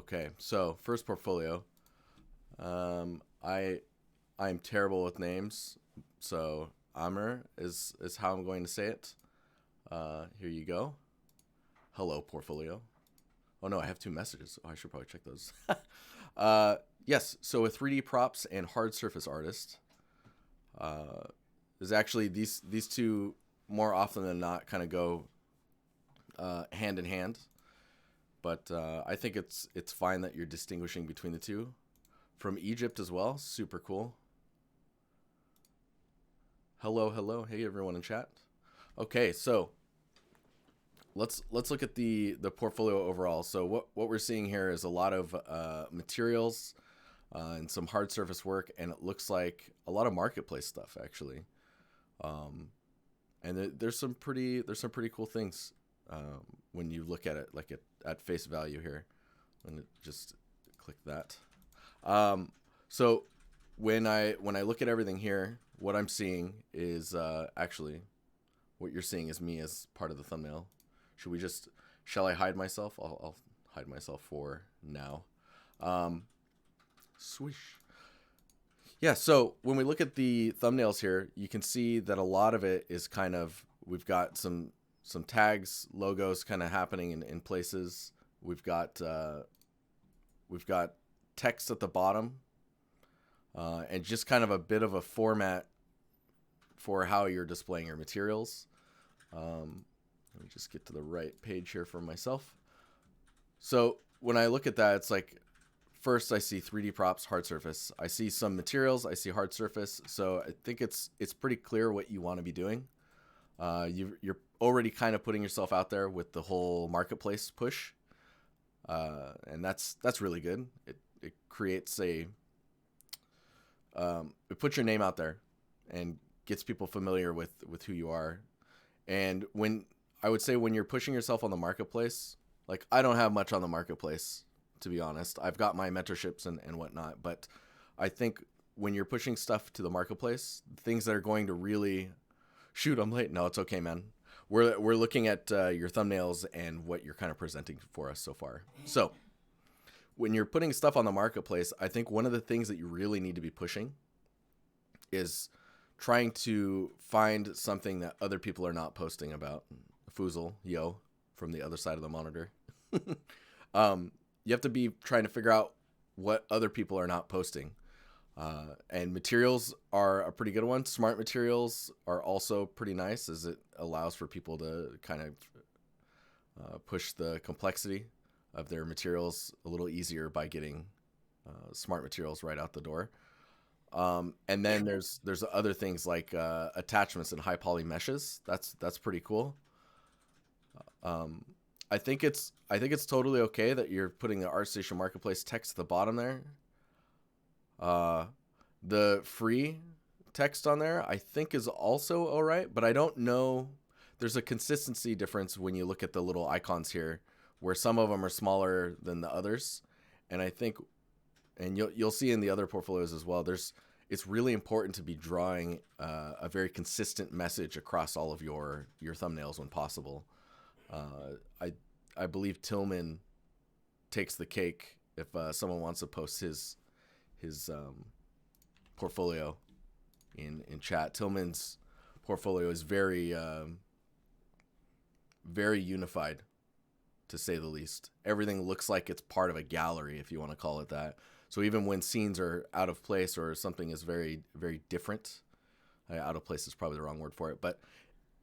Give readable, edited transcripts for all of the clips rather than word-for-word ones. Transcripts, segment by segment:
Okay, so first portfolio. I'm terrible with names, so Amr is how I'm going to say it. Here you go. Hello, portfolio. Oh no, I have two messages. Oh, I should probably check those. uh, yes, so a 3D props and hard surface artist. Uh, is actually these two more often than not kind of go hand in hand, but I think it's fine that you're distinguishing between the two. From Egypt as well, super cool. Hello, hello, hey everyone in chat. Okay, so let's look at the portfolio overall. So what we're seeing here is a lot of materials and some hard surface work, and it looks like a lot of marketplace stuff actually. Um, and there's some pretty cool things when you look at it like at face value here. And just click that. Um, so when I look at everything here, what I'm seeing is actually what you're seeing is me as part of the thumbnail. Shall I hide myself? I'll hide myself for now. Um, Swish. Yeah, so when we look at the thumbnails here, you can see that a lot of it is kind of, we've got some tags, logos kind of happening in places. We've got text at the bottom, and just kind of a bit of a format for how you're displaying your materials. Let me just get to the right page here for myself. So when I look at that, it's like, first I see 3D props, hard surface. I see some materials, I see hard surface. So I think it's pretty clear what you want to be doing. You're already kind of putting yourself out there with the whole marketplace push, and that's really good. It creates it puts your name out there and gets people familiar with who you are. And I would say when you're pushing yourself on the marketplace, like I don't have much on the marketplace, to be honest. I've got my mentorships and whatnot, but I think when you're pushing stuff to the marketplace, things that are going to really shoot, I'm late. No, it's okay, man. We're looking at your thumbnails and what you're kind of presenting for us so far. So when you're putting stuff on the marketplace, I think one of the things that you really need to be pushing is trying to find something that other people are not posting about. Foozle, yo, from the other side of the monitor. You have to be trying to figure out what other people are not posting. And materials are a pretty good one. Smart materials are also pretty nice, as it allows for people to kind of push the complexity of their materials a little easier by getting smart materials right out the door. And then there's other things like attachments and high poly meshes. That's pretty cool. Um, I think it's totally okay that you're putting the ArtStation Marketplace text at the bottom there. The free text on there I think is also all right, but I don't know. There's a consistency difference when you look at the little icons here, where some of them are smaller than the others, and I think, and you'll see in the other portfolios as well. It's really important to be drawing a very consistent message across all of your thumbnails when possible. I believe Tillman takes the cake if someone wants to post his portfolio in chat. Tillman's portfolio is very very unified, to say the least. Everything looks like it's part of a gallery, if you want to call it that. So even when scenes are out of place or something is very very different, out of place is probably the wrong word for it, but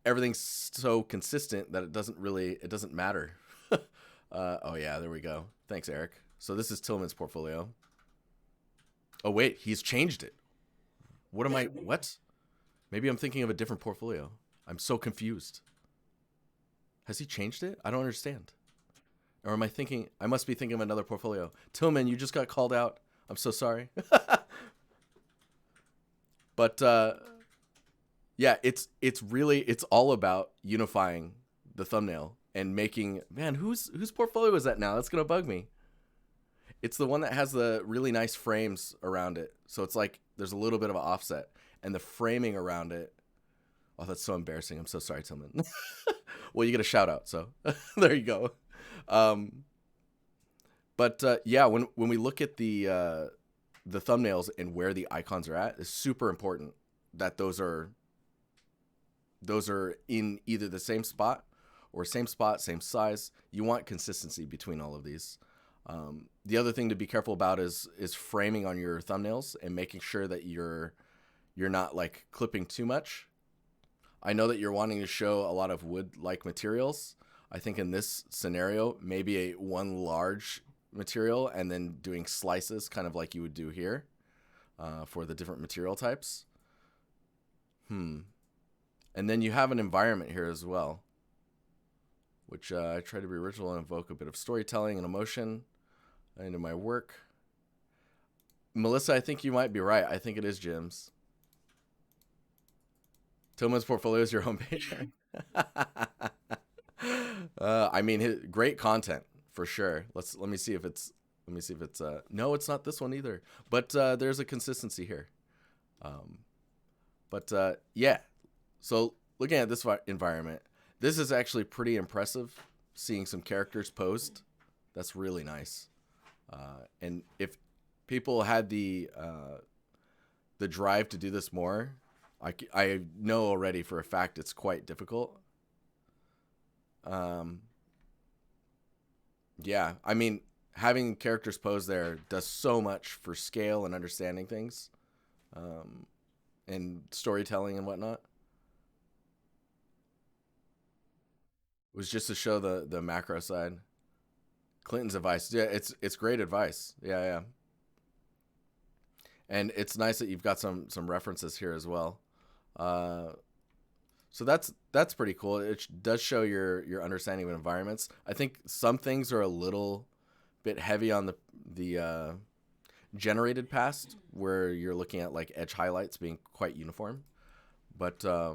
everything's so consistent that it doesn't matter. Oh yeah, there we go. Thanks, Eric. So this is Tillman's portfolio. Oh wait, he's changed it. What? Maybe I'm thinking of a different portfolio. I'm so confused. Has he changed it? I don't understand. Or am I must be thinking of another portfolio. Tillman, you just got called out. I'm so sorry. But yeah, it's all about unifying the thumbnail and making, man, whose portfolio is that now? That's gonna bug me. It's the one that has the really nice frames around it. So it's like there's a little bit of an offset, and the framing around it. Oh, that's so embarrassing. I'm so sorry, Tillman. Well, you get a shout out, so there you go. Um, But yeah, when we look at the thumbnails and where the icons are at, it's super important that those are in either the same spot or same spot, same size. You want consistency between all of these. The other thing to be careful about is framing on your thumbnails and making sure that you're not like clipping too much. I know that you're wanting to show a lot of wood-like materials. I think in this scenario, maybe a one large material and then doing slices, kind of like you would do here, for the different material types. And then you have an environment here as well, which I try to be original and evoke a bit of storytelling and emotion into my work. Melissa, I think you might be right. I think it is Jim's. Tillman's portfolio is your homepage. I mean, great content for sure. Let me see if it's no, it's not this one either. But there's a consistency here. Yeah. So looking at this environment, this is actually pretty impressive. Seeing some characters posed, that's really nice. And if people had the drive to do this more, I know already for a fact it's quite difficult. Yeah, I mean, having characters pose there does so much for scale and understanding things, and storytelling and whatnot. It was just to show the macro side. Clinton's advice, yeah, it's great advice. Yeah. And it's nice that you've got some references here as well. So that's pretty cool. It does show your understanding of environments. I think some things are a little bit heavy on the generated past, where you're looking at like edge highlights being quite uniform. But I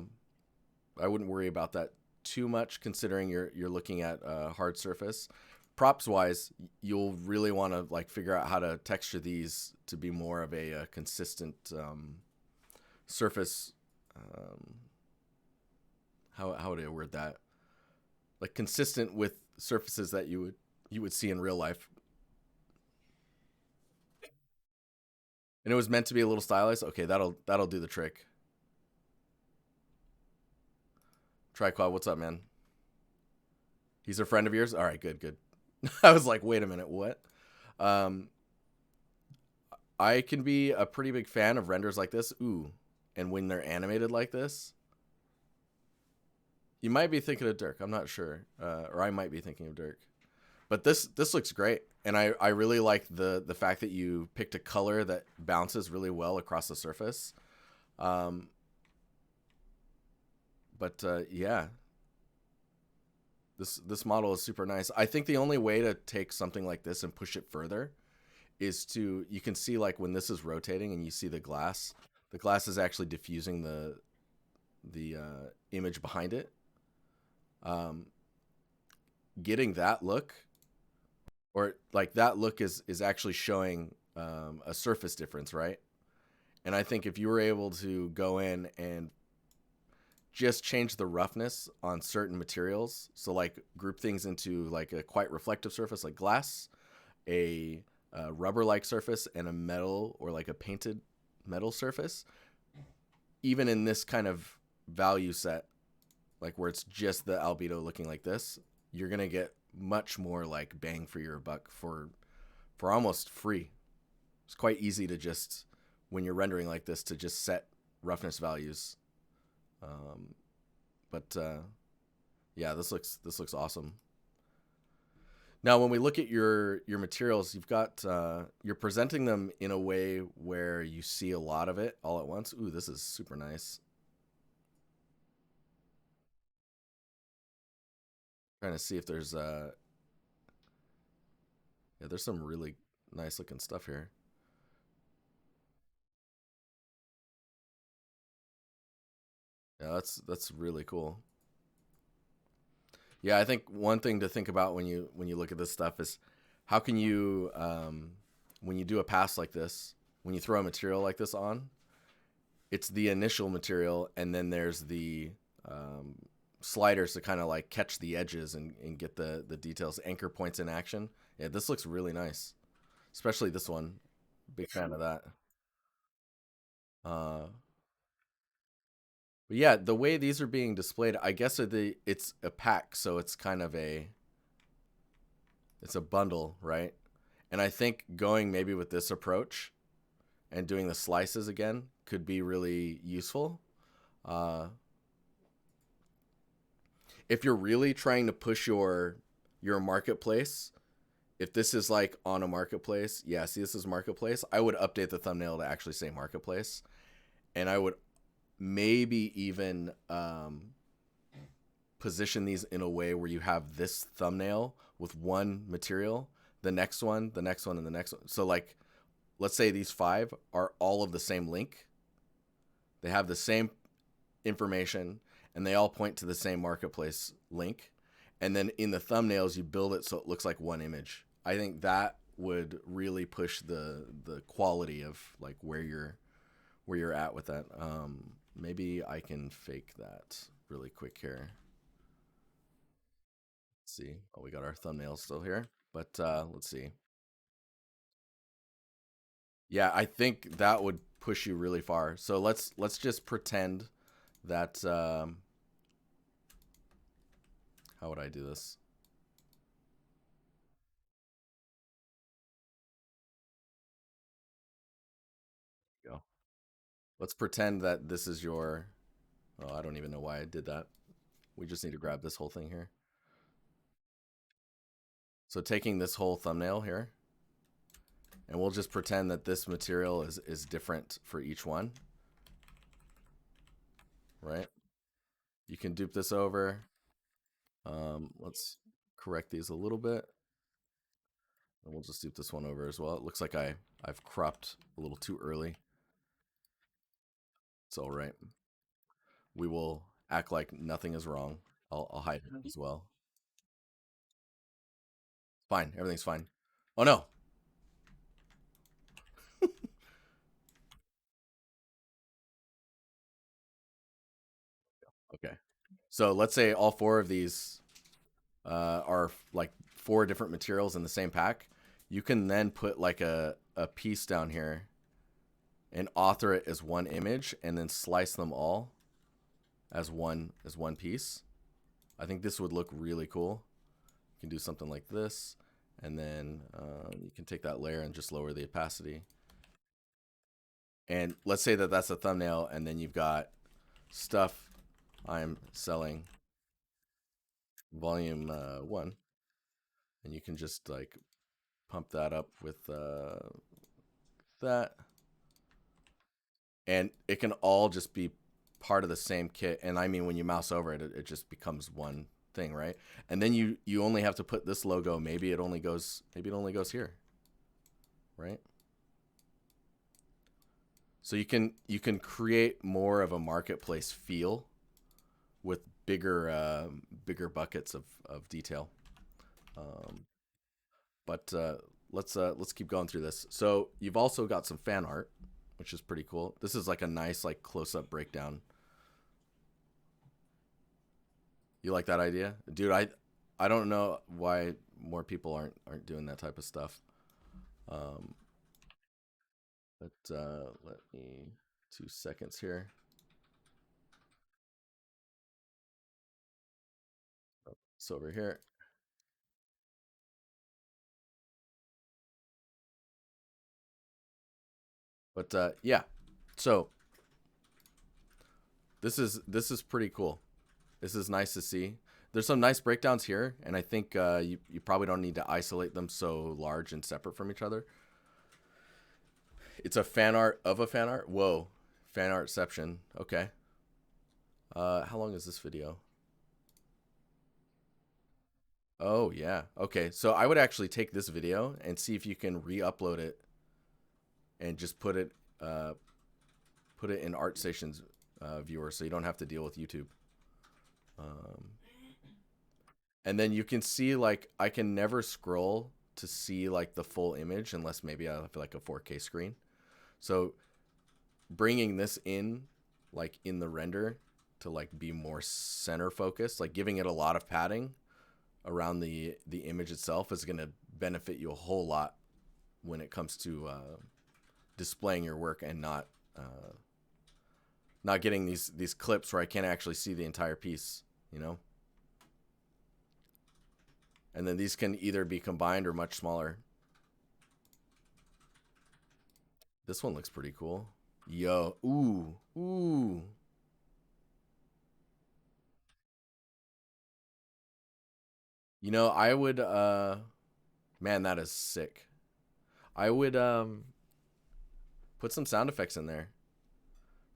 wouldn't worry about that too much, considering you're looking at a hard surface. Props wise, you'll really want to like figure out how to texture these to be more of a consistent surface. How would I word that? Like consistent with surfaces that you would see in real life. And it was meant to be a little stylized. Okay, that'll do the trick. Triquad, what's up, man? He's a friend of yours? All right, good. I was like, wait a minute, what? I can be a pretty big fan of renders like this. Ooh, and when they're animated like this, you might be thinking of Dirk. I'm not sure, or I might be thinking of Dirk. But this looks great, and I really like the fact that you picked a color that bounces really well across the surface. Yeah, this model is super nice. I think the only way to take something like this and push it further is you can see like when this is rotating and you see the glass is actually diffusing the image behind it. Getting that look, or like that look is actually showing a surface difference, right? And I think if you were able to go in and just change the roughness on certain materials, so like group things into like a quite reflective surface like glass, a rubber-like surface, and a metal or like a painted metal surface, even in this kind of value set, like where it's just the albedo looking like this, you're gonna get much more like bang for your buck for almost free. It's quite easy to just, when you're rendering like this, to just set roughness values. Yeah, this looks awesome. Now, when we look at your materials, you've got you're presenting them in a way where you see a lot of it all at once. Ooh, this is super nice. Trying to see if there's yeah, there's some really nice looking stuff here. Yeah, that's really cool. Yeah, I think one thing to think about when you look at this stuff is how can you when you do a pass like this, when you throw a material like this on, it's the initial material, and then there's the sliders to kind of like catch the edges and get the details, anchor points in action. Yeah, this looks really nice, especially this one. Big fan of that. Uh, but yeah, the way these are being displayed, I guess it's a pack, so it's kind of it's a bundle, right? And I think going maybe with this approach and doing the slices again could be really useful. Uh, if you're really trying to push your marketplace, if this is like on a marketplace, yeah, see this is marketplace, I would update the thumbnail to actually say marketplace, and I would maybe even position these in a way where you have this thumbnail with one material, the next one, the next one, and the next one. So like, let's say these 5 are all of the same link. They have the same information and they all point to the same marketplace link. And then in the thumbnails, you build it so it looks like one image. I think that would really push the quality of like where you're at with that. Maybe I can fake that really quick here. Let's see. Oh, we got our thumbnail still here, but let's see. Yeah, I think that would push you really far. So let's just pretend that how would I do this? Go. Let's pretend that this is your. Oh, I don't even know why I did that. We just need to grab this whole thing here. So taking this whole thumbnail here, and we'll just pretend that this material is different for each one, right? You can dupe this over. Let's correct these a little bit. And we'll just dupe this one over as well. It looks like I've cropped a little too early. It's all right. We will act like nothing is wrong. I'll hide it as well. Fine. Everything's fine. Oh, no. Okay. So let's say all 4 of these are like 4 different materials in the same pack. You can then put like a piece down here and author it as one image and then slice them all as one piece. I think this would look really cool. You can do something like this, and then you can take that layer and just lower the opacity. And let's say that that's a thumbnail, and then you've got stuff I'm selling volume 1, and you can just like pump that up with that, and it can all just be part of the same kit. And I mean, when you mouse over it, it just becomes one thing, right? And then you only have to put this logo. Maybe it only goes here, right? So you can create more of a marketplace feel with bigger buckets of detail. Um, but let's keep going through this. So you've also got some fan art, which is pretty cool. This is like a nice like close up breakdown. You like that idea, dude? I don't know why more people aren't doing that type of stuff. Um, but let me 2 seconds here. So over here. But yeah, so this is pretty cool. This is nice to see. There's some nice breakdowns here, and I think you probably don't need to isolate them so large and separate from each other. It's a fan art of a fan art. Whoa, fan artception. Okay. How long is this video? Oh yeah. Okay, so I would actually take this video and see if you can re-upload it and just put it in ArtStation's viewer, so you don't have to deal with YouTube. Um, and then you can see like I can never scroll to see like the full image unless maybe I have like a 4K screen. So bringing this in like in the render to like be more center focused. Like giving it a lot of padding around the image itself is going to benefit you a whole lot when it comes to displaying your work and not getting these clips where I can't actually see the entire piece, you know? And then these can either be combined or much smaller. This one looks pretty cool. Yo, ooh, ooh. You know, I would, man, that is sick. I would put some sound effects in there.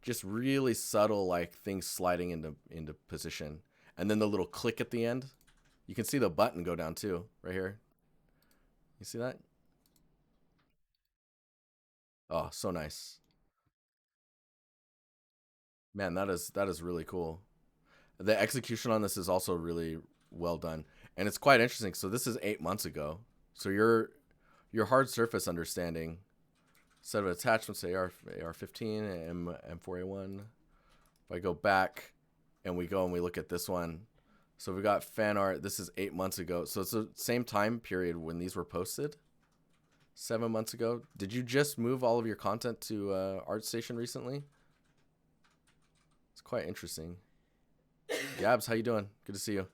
Just really subtle, like things sliding into position. And then the little click at the end. You can see the button go down too, right here. You see that? Oh, so nice. Man, that is really cool. The execution on this is also really well done. And it's quite interesting. So this is 8 months ago. So your hard surface understanding, set of attachments, AR-15, M4A1. If I go back and we look at this one. So we got fan art. This is 8 months ago. So it's the same time period when these were posted. 7 months ago. Did you just move all of your content to ArtStation recently? It's quite interesting. Gabs, how you doing? Good to see you.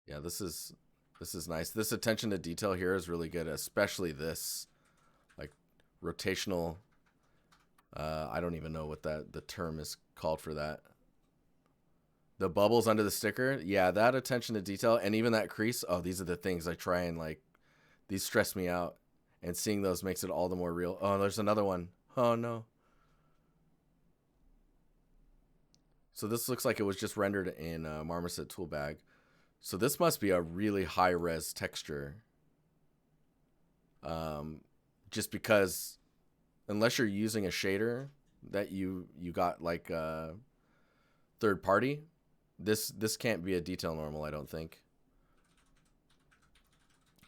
Yeah, this is nice. This attention to detail here is really good, especially this like rotational. I don't even know what the term is called for that. The bubbles under the sticker, yeah, that attention to detail and even that crease. Oh, these are the things I try and like. These stress me out, and seeing those makes it all the more real. Oh, there's another one. Oh no. So this looks like it was just rendered in Marmoset Toolbag. So this must be a really high res texture. Just because unless you're using a shader that you got like third party, this can't be a detail normal, I don't think.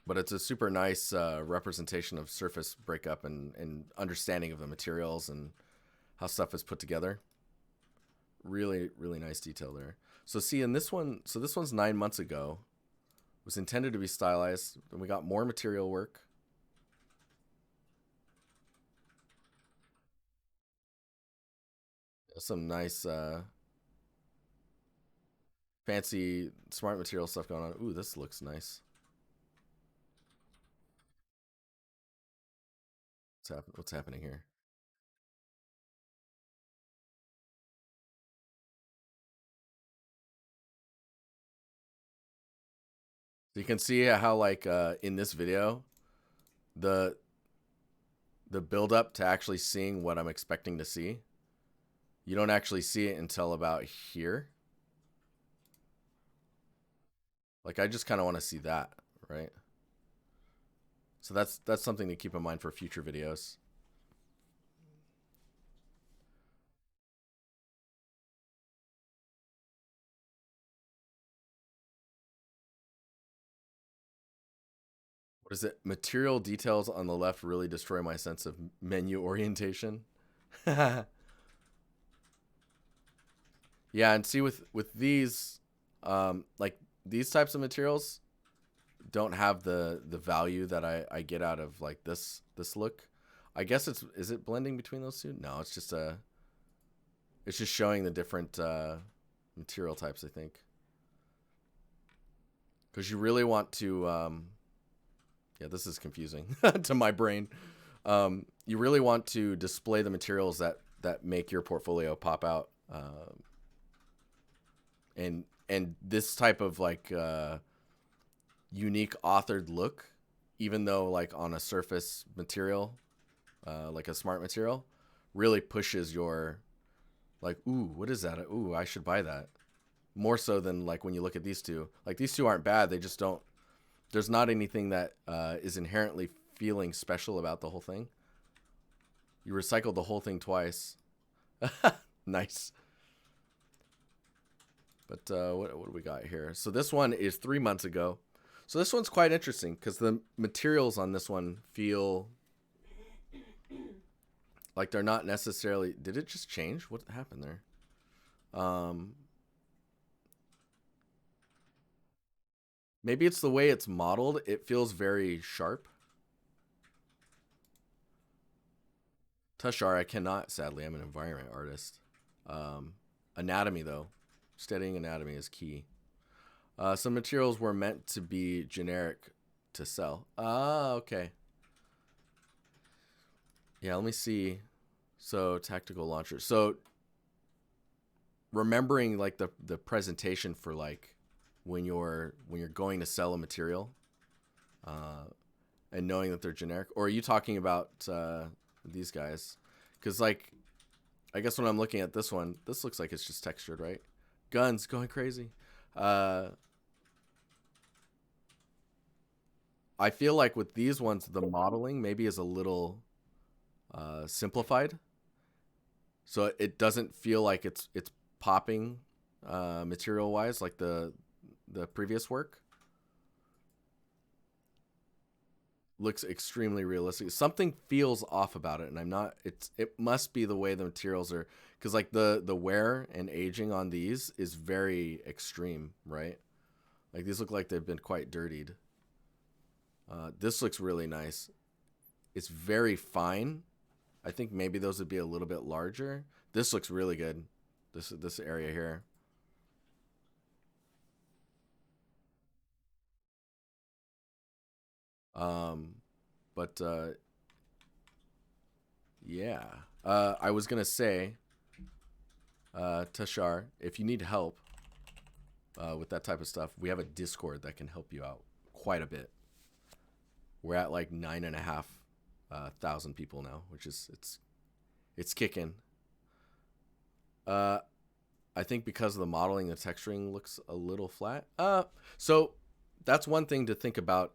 But it's a super nice representation of surface breakup and understanding of the materials and how stuff is put together. Really, really nice detail there. So see in this one, so this one's 9 months ago. It was intended to be stylized. Then we got more material work. Some nice fancy smart material stuff going on. Ooh, this looks nice. What's happening here? So you can see how like in this video, the build up to actually seeing what I'm expecting to see. You don't actually see it until about here. Like I just kind of want to see that, right? So that's something to keep in mind for future videos. What is it? Material details on the left really destroy my sense of menu orientation. Yeah, and see with these, like these types of materials don't have the value that I get out of like this look. I guess is it blending between those two? No, it's just showing the different material types, I think. Because you really want to, yeah, this is confusing to my brain. You really want to display the materials that make your portfolio pop out. And this type of like unique authored look, even though like on a surface material, like a smart material, really pushes your like, ooh, what is that? Ooh, I should buy that. More so than like when you look at these two. Like these two aren't bad. They just don't. There's not anything that is inherently feeling special about the whole thing. You recycled the whole thing twice. Nice. But what do we got here? So this one is 3 months ago. So this one's quite interesting because the materials on this one feel Like they're not necessarily. Did it just change? What happened there? Um, Maybe it's the way it's modeled. It feels very sharp. Tushar, I cannot. Sadly, I'm an environment artist. Um, Anatomy though, studying anatomy is key. Some materials were meant to be generic to sell. Ah, okay. Yeah, let me see. So tactical launcher. So remembering like the presentation for like when you're going to sell a material, uh, and knowing that they're generic, or are you talking about these guys? Because like I guess when I'm looking at this one, this looks like it's just textured, right? Guns going crazy. Uh, I feel like with these ones, the modeling maybe is a little simplified, so it doesn't feel like it's popping material wise like the previous work. Looks extremely realistic. Something feels off about it, and I'm not. It must be the way the materials are, because like the wear and aging on these is very extreme, right? Like these look like they've been quite dirtied. This looks really nice. It's very fine. I think maybe those would be a little bit larger. This looks really good. This area here. Um, but yeah. I was gonna say, Tashar, if you need help with that type of stuff, we have a Discord that can help you out quite a bit. We're at like 9.5 thousand people now, which is it's kicking. Uh, I think because of the modeling, the texturing looks a little flat. So that's one thing to think about.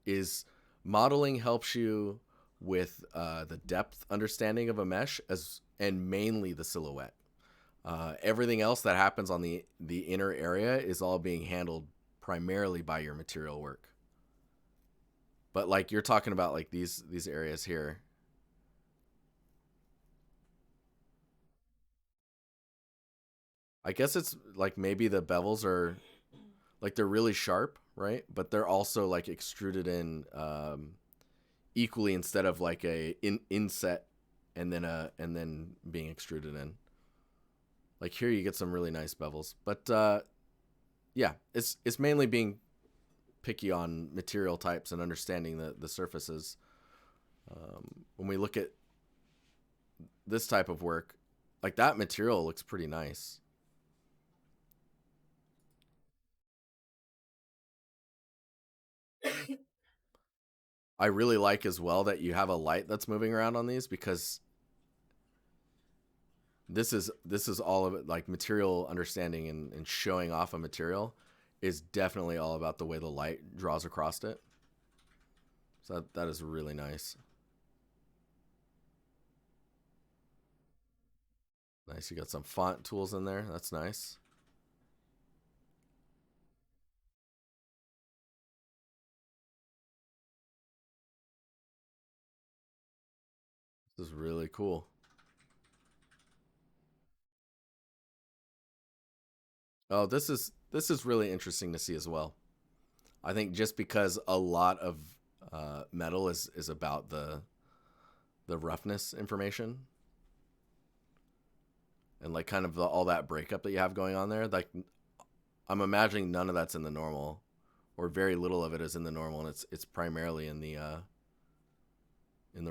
Is modeling helps you with the depth understanding of a mesh as and mainly the silhouette. Everything else that happens on the inner area is all being handled primarily by your material work. But like you're talking about like these areas here. I guess it's like maybe the bevels are like they're really sharp, right? But they're also like extruded in equally instead of like a inset and then being extruded in. Like here you get some really nice bevels. But yeah, it's mainly being picky on material types and understanding the surfaces. When we look at this type of work, like that material looks pretty nice. I really like as well that you have a light that's moving around on these, because this is all of it, like material understanding and showing off a material is definitely all about the way the light draws across it. So that is really nice. Nice. You got some font tools in there. That's nice. This is really cool. Oh, this is really interesting to see as well. I think just because a lot of metal is about the roughness information and like kind of all that breakup that you have going on there. Like I'm imagining none of that's in the normal, or very little of it is in the normal, and it's primarily in the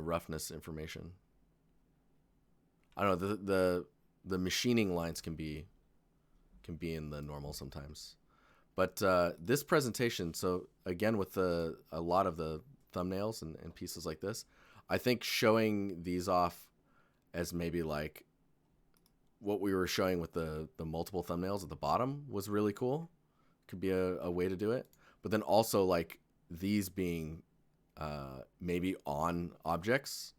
roughness information. I don't know, the machining lines can be in the normal sometimes. But this presentation, so again with a lot of the thumbnails and pieces like this, I think showing these off as maybe like what we were showing with the multiple thumbnails at the bottom was really cool. Could be a way to do it. But then also like these being maybe on objects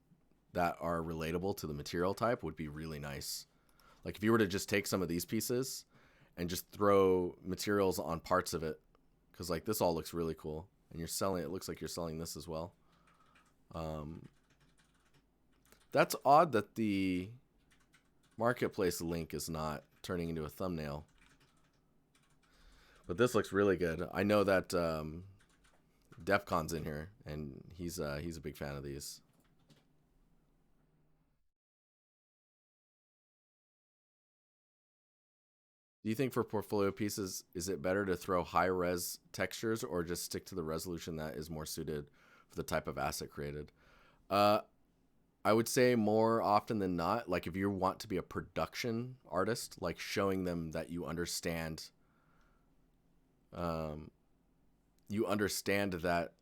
that are relatable to the material type would be really nice. Like if you were to just take some of these pieces and just throw materials on parts of it, because like this all looks really cool, and you're selling it looks like you're selling this as well. Um, That's odd that the marketplace link is not turning into a thumbnail. But this looks really good. I know that Defcon's in here, and he's a big fan of these. Do you think for portfolio pieces, is it better to throw high res textures or just stick to the resolution that is more suited for the type of asset created? Uh, I would say more often than not, like if you want to be a production artist, like showing them that um, you understand that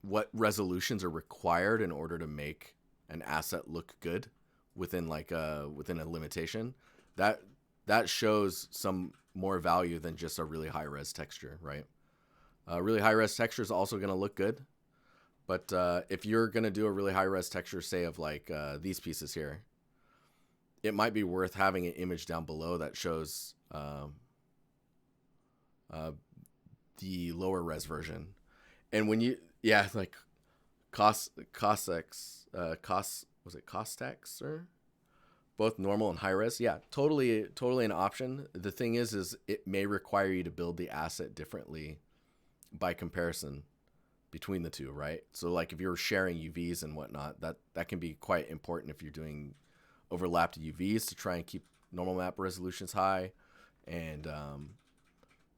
what resolutions are required in order to make an asset look good within within a limitation. That that shows some more value than just a really high res texture, right? Really high res texture is also going to look good, but if you're going to do a really high res texture, say of these pieces here, it might be worth having an image down below that shows uh, the lower res version. And when you, yeah, like Costex, was it Costex or both normal and high res? Yeah, totally an option. The thing is it may require you to build the asset differently by comparison between the two, right? So like if you're sharing UVs and whatnot, that can be quite important if you're doing overlapped UVs to try and keep normal map resolutions high, and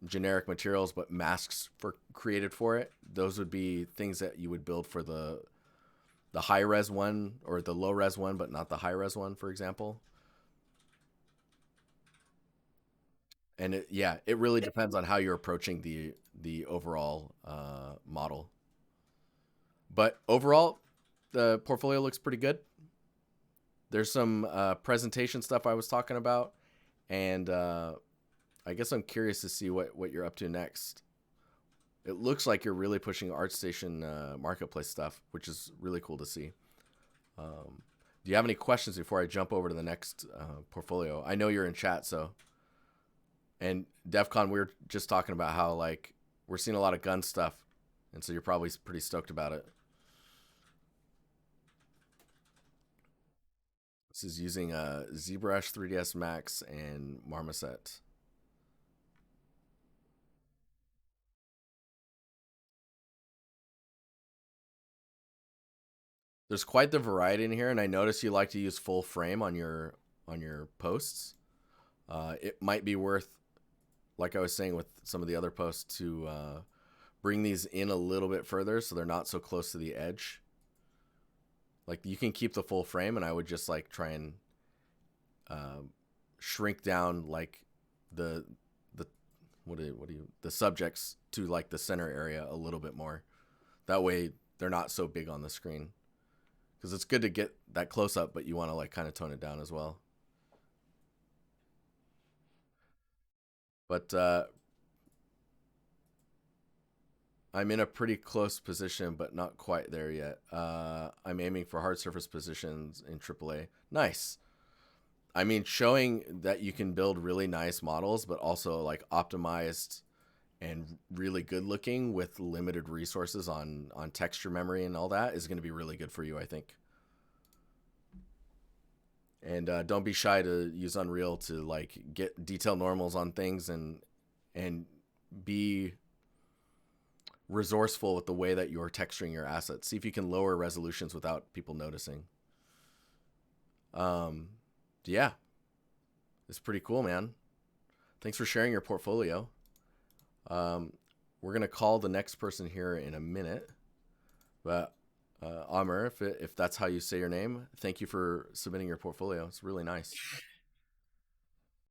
generic materials but masks for created for it. Those would be things that you would build for the high res one or the low res one, but not the high res one, for example. And it really depends on how you're approaching the overall model. But overall, the portfolio looks pretty good. There's some presentation stuff I was talking about, and I guess I'm curious to see what you're up to next. It looks like you're really pushing ArtStation marketplace stuff, which is really cool to see. Do you have any questions before I jump over to the next portfolio? I know you're in chat, so. And DEF CON, we were just talking about how like we're seeing a lot of gun stuff, and so you're probably pretty stoked about it. This is using ZBrush 3ds Max and Marmoset. There's quite the variety in here, and I notice you like to use full frame on your posts. It might be worth, like I was saying with some of the other posts, to bring these in a little bit further so they're not so close to the edge. Like you can keep the full frame, and I would just like try and shrink down like the what do you the subjects to like the center area a little bit more. That way they're not so big on the screen. Because it's good to get that close up, but you want to like kind of tone it down as well. But I'm in a pretty close position, but not quite there yet. I'm aiming for hard surface positions in AAA. Nice. I mean, showing that you can build really nice models, but also like optimized and really good looking with limited resources on texture memory and all that is going to be really good for you, I think. And don't be shy to use Unreal to like get detail normals on things and be resourceful with the way that you're texturing your assets. See if you can lower resolutions without people noticing. Um, yeah, it's pretty cool, man. Thanks for sharing your portfolio. Um, we're gonna call the next person here in a minute, but Amr, if that's how you say your name, thank you for submitting your portfolio. It's really nice.